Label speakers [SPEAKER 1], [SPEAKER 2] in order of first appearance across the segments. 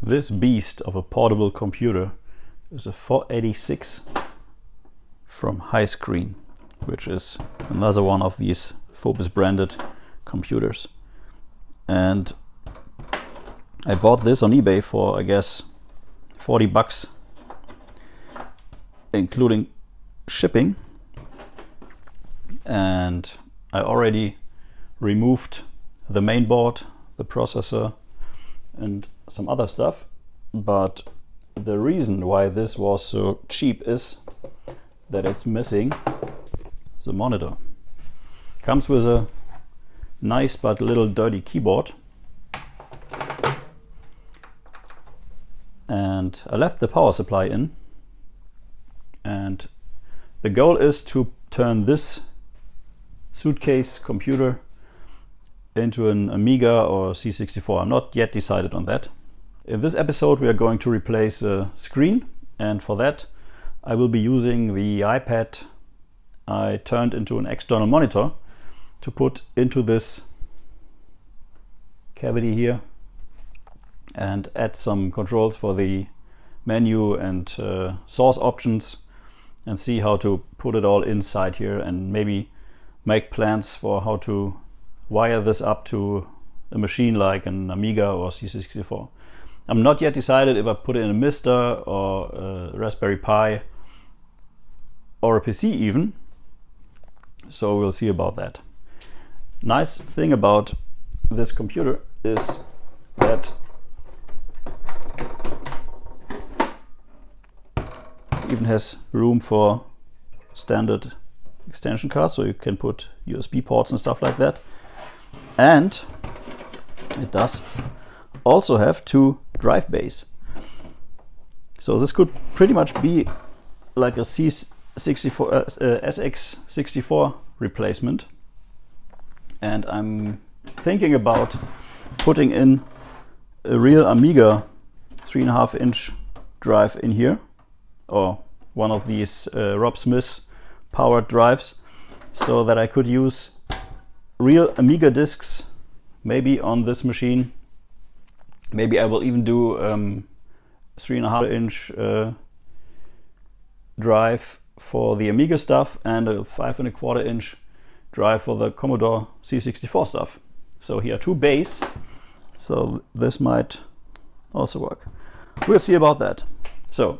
[SPEAKER 1] This beast of a portable computer is a 486 from High Screen, which is another one of these Phobos branded computers. And I bought this on eBay for, I guess, 40 bucks, including shipping. And I already removed the main board, the processor, and some other stuff. But the reason why this was so cheap is that it's missing the monitor. Comes with a nice but little dirty keyboard. And I left the power supply in. And the goal is to turn this Suitcase computer into an Amiga or C64. I'm not yet decided on that. In this episode we are going to replace a screen, and for that I will be using the iPad I turned into an external monitor to put into this cavity here and add some controls for the menu and source options, and see how to put it all inside here, and maybe make plans for how to wire this up to a machine like an Amiga or C64. I'm not yet decided if I put it in a Mister or a Raspberry Pi or a PC even, so we'll see about that. Nice thing about this computer is that it even has room for standard extension cards, so you can put USB ports and stuff like that. And it does also have 2 drive bays. So this could pretty much be like a SX64 replacement. And I'm thinking about putting in a real Amiga 3.5-inch drive in here, or one of these Rob Smith powered drives, so that I could use real Amiga discs maybe on this machine. Maybe I will even do 3.5-inch drive for the Amiga stuff and a 5.25-inch drive for the Commodore C64 stuff. So here are 2 bays, so this might also work. We'll see about that. So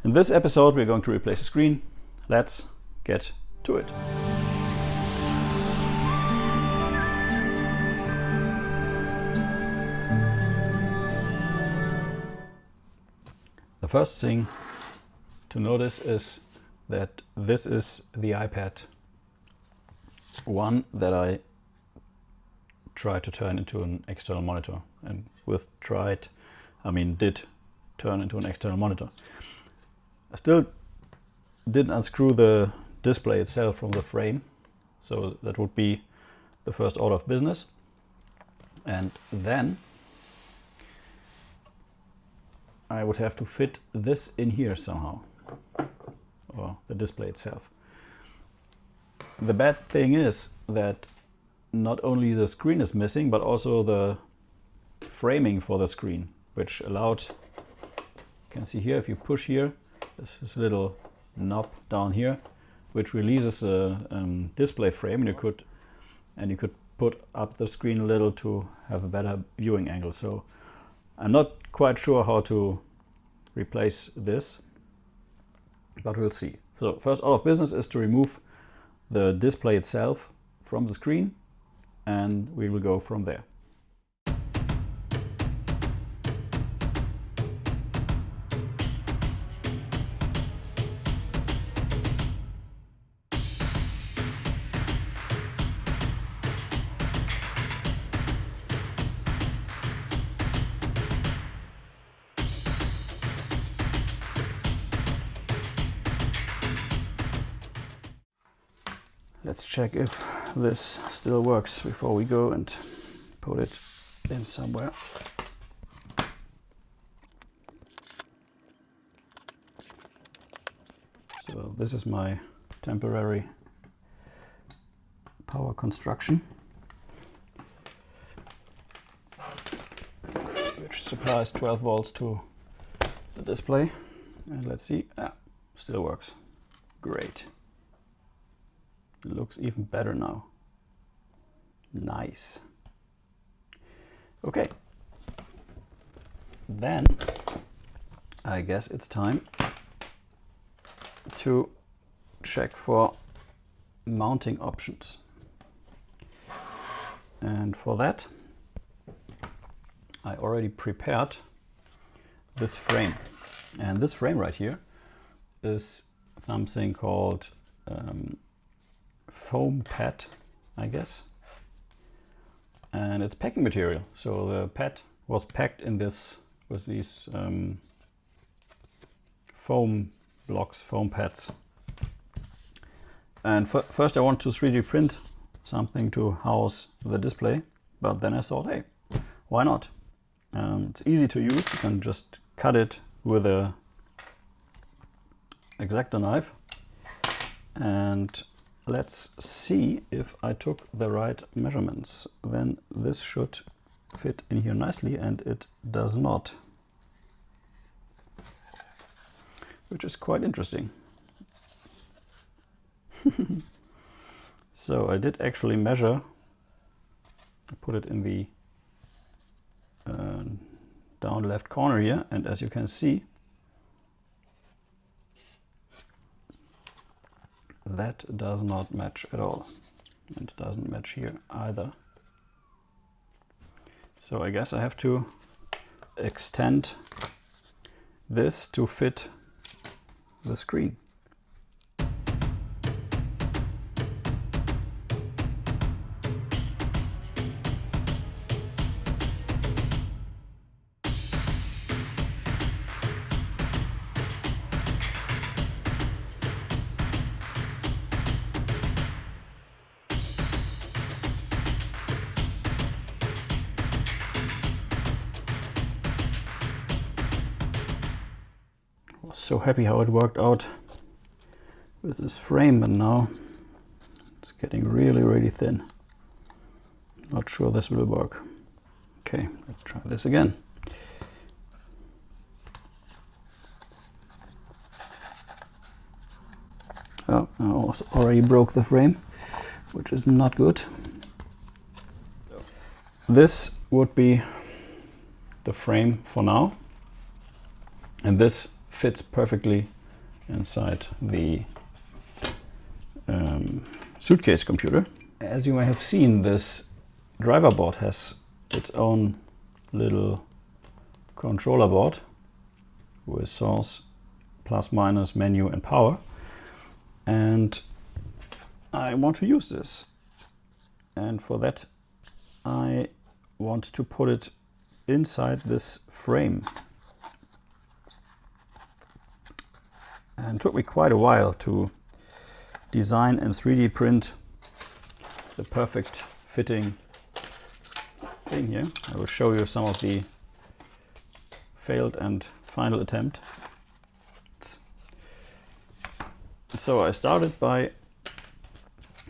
[SPEAKER 1] in this episode we're going to replace the screen. Let's get to it. The first thing to notice is that this is the iPad 1 that I tried to turn into an external monitor. And with tried, I mean did turn into an external monitor. I still didn't unscrew the display itself from the frame, so that would be the first order of business. And then I would have to fit this in here somehow, or the display itself. The bad thing is that not only the screen is missing, but also the framing for the screen, which allowed, you can see here, if you push here, there's this little knob down here which releases a display frame, and you could put up the screen a little to have a better viewing angle. So I'm not quite sure how to replace this, but we'll see. So first order of business is to remove the display itself from the screen, and we will go from there. Let's check if this still works before we go and put it in somewhere. So this is my temporary power construction, which which supplies 12 volts to the display. And let's see, still works. Great. It looks even better now. Nice. Okay. Then I guess it's time to check for mounting options. And for that, I already prepared this frame. And this frame right here is something called foam PET, I guess. And it's packing material. So the PET was packed in this with these foam blocks, foam pads. And first I want to 3D print something to house the display, but then I thought, hey, why not? It's easy to use. You can just cut it with a X-Acto knife, and let's see if I took the right measurements. Then this should fit in here nicely, and it does not, which is quite interesting. So I did actually measure. I put it in the down left corner here, and as you can see, that does not match at all. And it doesn't match here either. So I guess I have to extend this to fit the screen. So happy how it worked out with this frame, but now it's getting really thin. Not sure this will work. Okay, let's try this again. Oh, I already broke the frame, which is not good. This would be the frame for now, and this fits perfectly inside the Suitcase computer. As you may have seen, this driver board has its own little controller board with source, plus, minus, menu and power. And I want to use this. And for that, I want to put it inside this frame. And it took me quite a while to design and 3D print the perfect fitting thing here. I will show you some of the failed and final attempt. So I started by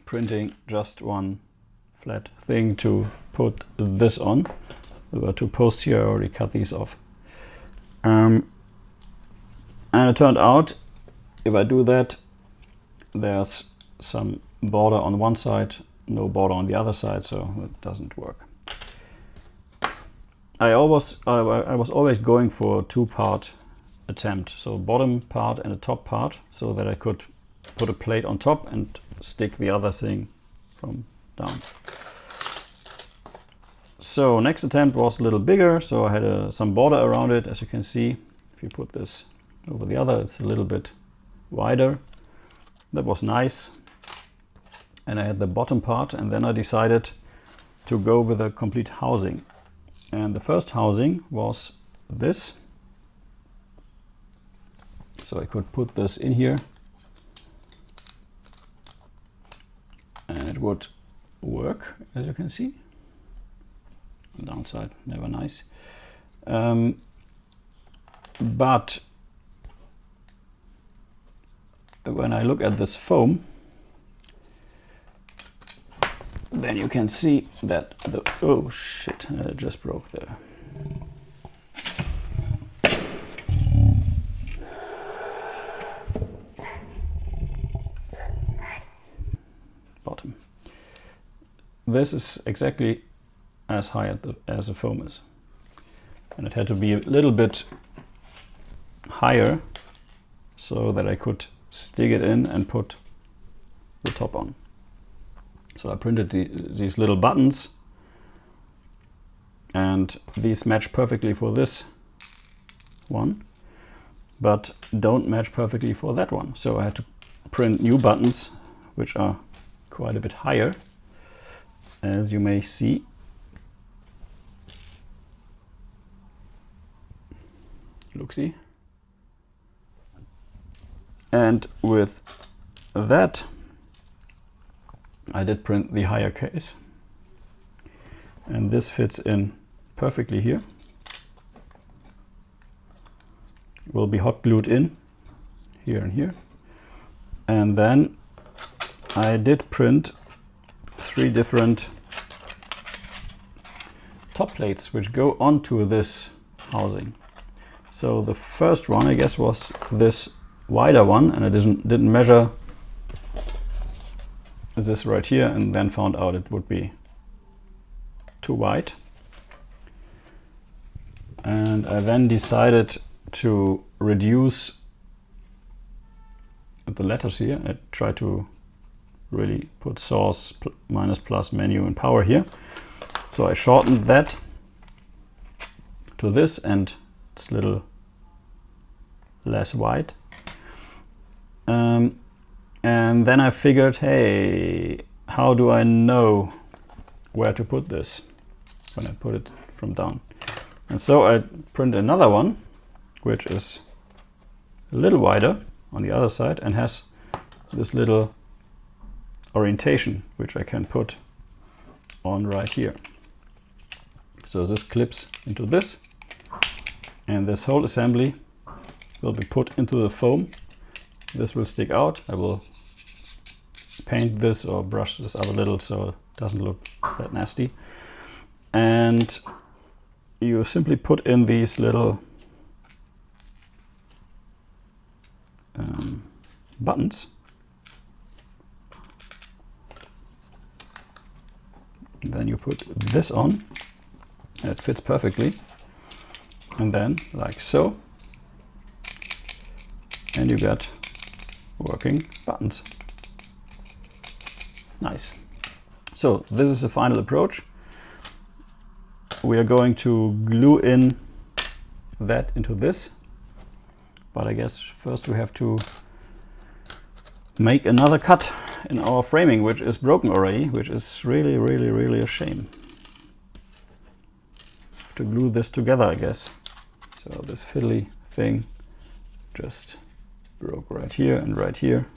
[SPEAKER 1] printing just one flat thing to put this on. There were two posts here, I already cut these off. And it turned out, if I do that, there's some border on one side, no border on the other side, so it doesn't work. I was always going for a two-part attempt, so bottom part and a top part, so that I could put a plate on top and stick the other thing from down. So next attempt was a little bigger, so I had some border around it. As you can see, if you put this over the other, it's a little bit wider. That was nice. And I had the bottom part, and then I decided to go with a complete housing. And the first housing was this. So I could put this in here and it would work, as you can see. The downside, never nice. But when I look at this foam, then you can see that the, oh shit, it just broke there. this is exactly as high as the foam is. And it had to be a little bit higher so that I could stick it in and put the top on. So I printed these little buttons, and these match perfectly for this one, but don't match perfectly for that one. So I had to print new buttons which are quite a bit higher, as you may see. Look-see. And with that I did print the higher case, and this fits in perfectly here. Will be hot glued in here and here. And then I did print 3 different top plates which go onto this housing. So the first one, I guess, was this wider one, and I didn't measure this right here, and then found out it would be too wide. And I then decided to reduce the letters here. I tried to really put source, minus, plus, menu, and power here. So I shortened that to this, and it's a little less wide. And then I figured, hey, how do I know where to put this when I put it from down? And so I printed another one, which is a little wider on the other side and has this little orientation, which I can put on right here. So this clips into this, and this whole assembly will be put into the foam. This will stick out. I will paint this or brush this up a little so it doesn't look that nasty. And you simply put in these little buttons. And then you put this on. It fits perfectly. And then, like so, and you get working buttons. Nice. So this is the final approach. We are going to glue in that into this, but I guess first we have to make another cut in our framing, which is broken already, which is really a shame. To glue this together, I guess. So this fiddly thing just broke right here and right here.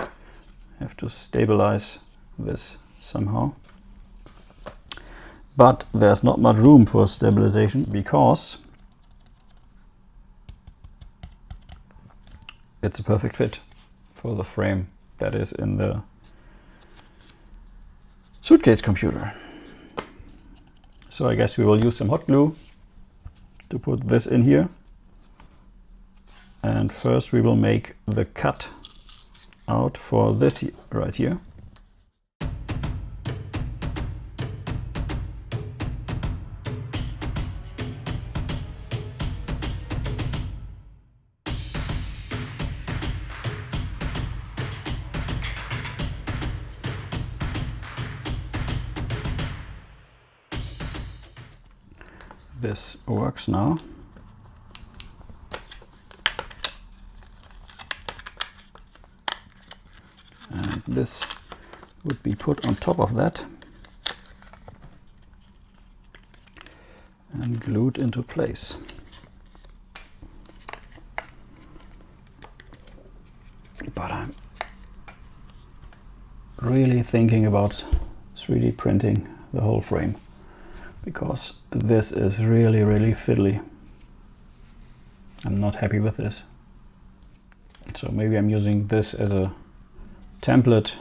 [SPEAKER 1] Have to stabilize this somehow. But there's not much room for stabilization because it's a perfect fit for the frame that is in the Suitcase computer. So I guess we will use some hot glue to put this in here. And first we will make the cut out for this right here. This works now. And this would be put on top of that and glued into place. But I'm really thinking about 3D printing the whole frame, because this is really fiddly. I'm not happy with this. So maybe I'm using this as a template.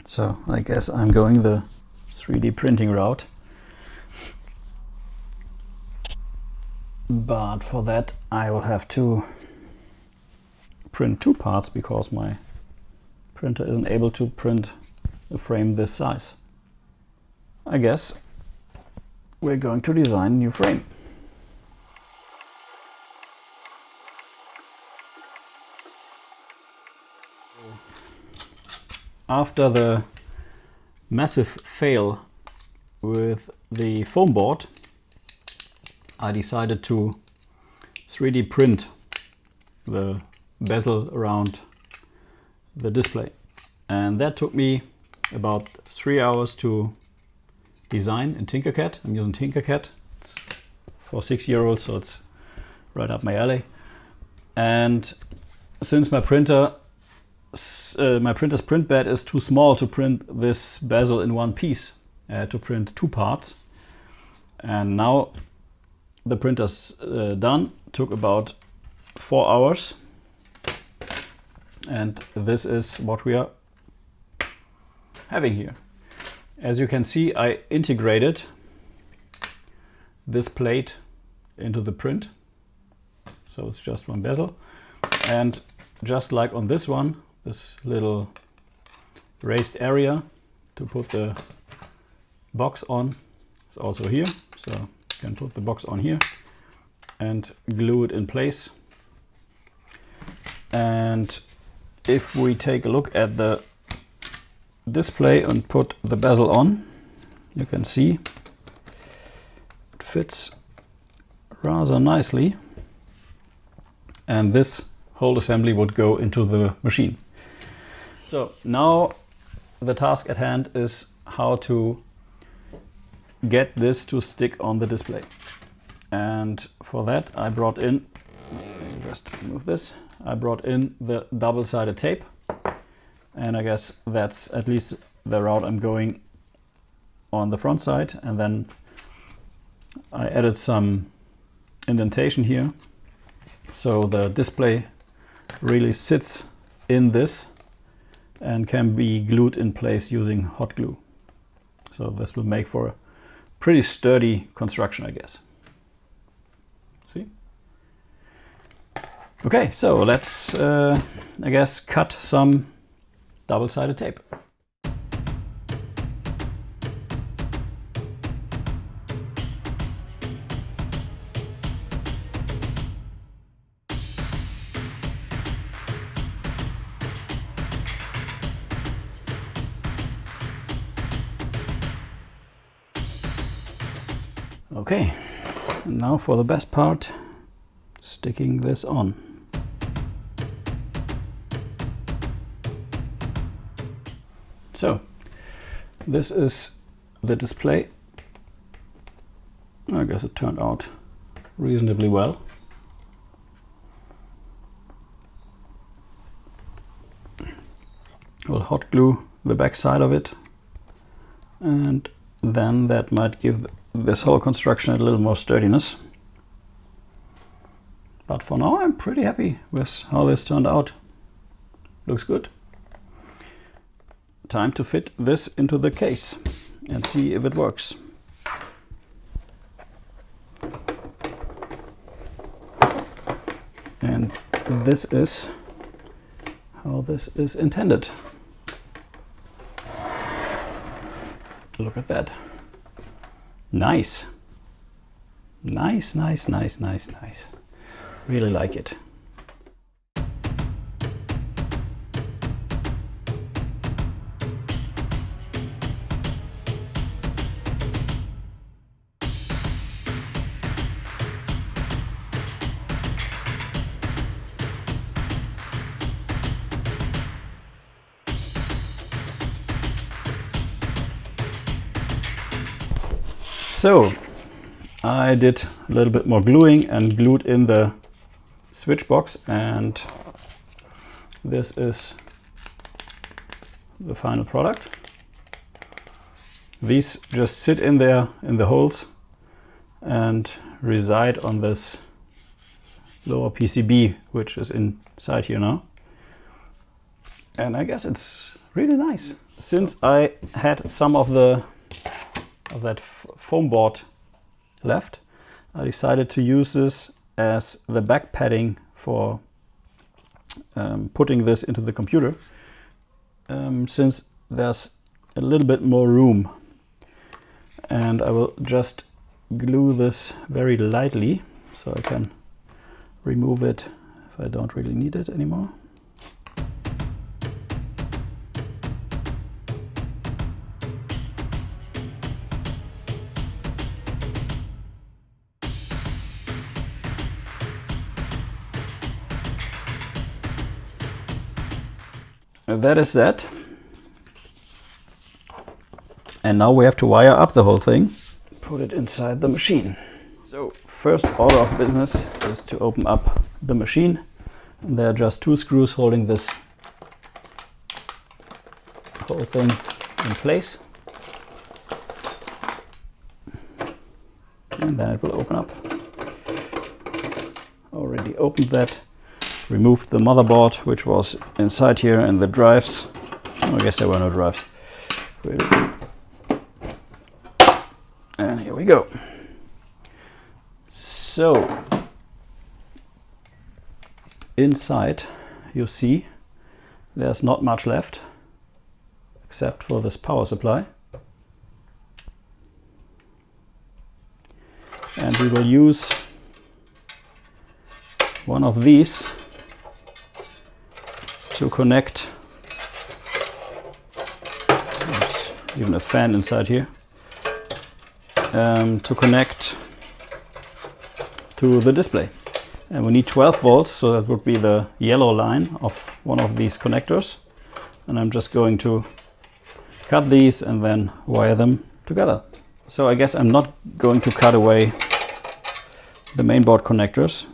[SPEAKER 1] So I guess I'm going the 3D printing route. But for that I will have to print 2 parts because my printer isn't able to print a frame this size. I guess we're going to design a new frame. After the massive fail with the foam board, I decided to 3D print the bezel around the display. And that took me about 3 hours to design in Tinkercad. I'm using Tinkercad. It's for 6-year-olds, so it's right up my alley. And since my printer's print bed is too small to print this bezel in one piece, I had to print 2 parts. And now the printer's done. Took about 4 hours. And this is what we are having here. As you can see, I integrated this plate into the print. So it's just one bezel. And just like on this one, this little raised area to put the box on is also here. So you can put the box on here and glue it in place. And if we take a look at the display and put the bezel on, you can see it fits rather nicely, and this whole assembly would go into the machine. So now the task at hand is how to get this to stick on the display. And for that I brought in, just move this, I brought in the double-sided tape. And I guess that's at least the route I'm going on the front side. And then I added some indentation here, so the display really sits in this and can be glued in place using hot glue. So this will make for a pretty sturdy construction, I guess. See? Okay, so let's, I guess, cut some double-sided tape. Okay, and now for the best part, sticking this on. So, this is the display. I guess it turned out reasonably well. We'll hot glue the back side of it, and then that might give this whole construction a little more sturdiness. But for now I'm pretty happy with how this turned out. Looks good. Time to fit this into the case and see if it works. And this is how this is intended. Look at that. Nice. Nice, nice, nice, nice, nice. Really like it. So I did a little bit more gluing and glued in the switch box, and this is the final product. These just sit in there in the holes and reside on this lower PCB, which is inside here now. And I guess it's really nice. Since I had some of that foam board left, I decided to use this as the back padding for putting this into the computer, since there's a little bit more room. and I will just glue this very lightly so I can remove it if I don't really need it anymore. And that is that. And now we have to wire up the whole thing, put it inside the machine. So first order of business is to open up the machine. And there are just 2 screws holding this whole thing in place. And then it will open up. Already opened that. Removed the motherboard, which was inside here, and the drives. Oh, I guess there were no drives. And here we go. So, inside you see there's not much left, except for this power supply. And we will use one of these to connect. There's even a fan inside here. To connect to the display. And we need 12 volts, so that would be the yellow line of one of these connectors. And I'm just going to cut these and then wire them together. So I guess I'm not going to cut away the mainboard connectors.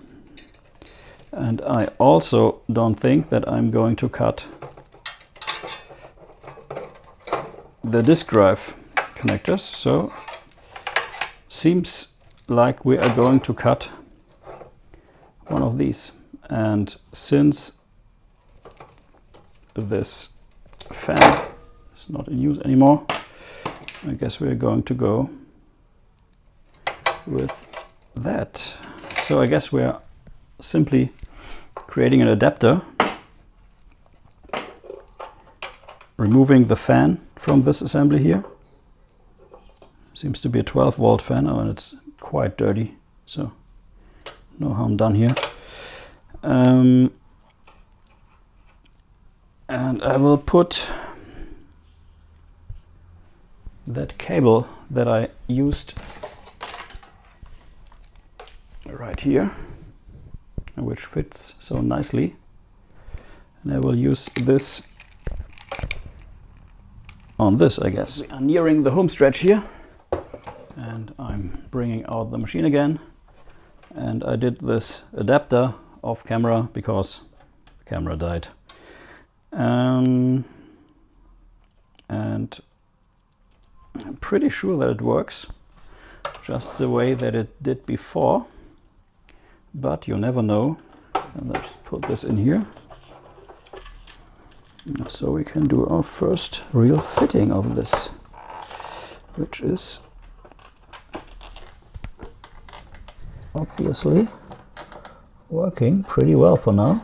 [SPEAKER 1] And I also don't think that I'm going to cut the disk drive connectors. So seems like we are going to cut one of these. And since this fan is not in use anymore, I guess we're going to go with that. So I guess we're simply creating an adapter, removing the fan from this assembly here. Seems to be a 12 volt fan, and it's quite dirty, so no harm done here. And I will put that cable that I used right here, which fits so nicely, and I will use this on this, I guess. We are nearing the home stretch here, and I'm bringing out the machine again, and I did this adapter off camera because the camera died. And I'm pretty sure that it works just the way that it did before, but you never know. And let's put this in here so we can do our first real fitting of this, which is obviously working pretty well for now.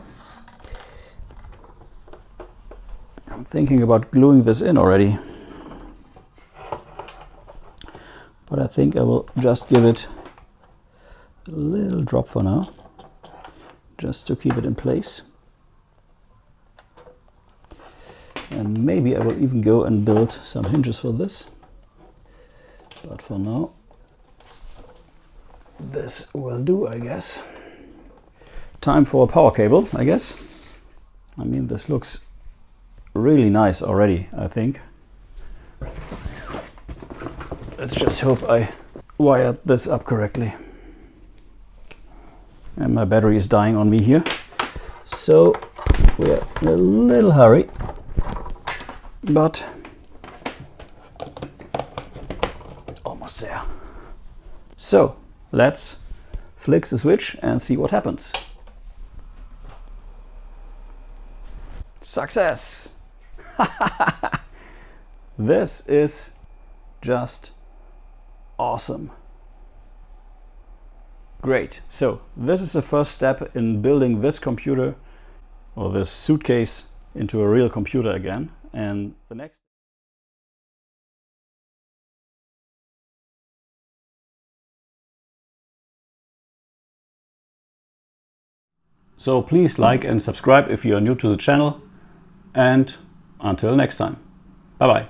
[SPEAKER 1] I'm thinking about gluing this in already, but I think I will just give it a little drop for now, just to keep it in place. And maybe I will even go and build some hinges for this, but for now this will do, I guess. Time for a power cable, I guess. I mean, this looks really nice already, I think. Let's just hope I wired this up correctly. And my battery is dying on me here, so we're in a little hurry, but almost there. So let's flick the switch and see what happens. Success! This is just awesome. Great. So this is the first step in building this computer, or this suitcase, into a real computer again. And the next So please like and subscribe if you are new to the channel, and until next time. Bye bye.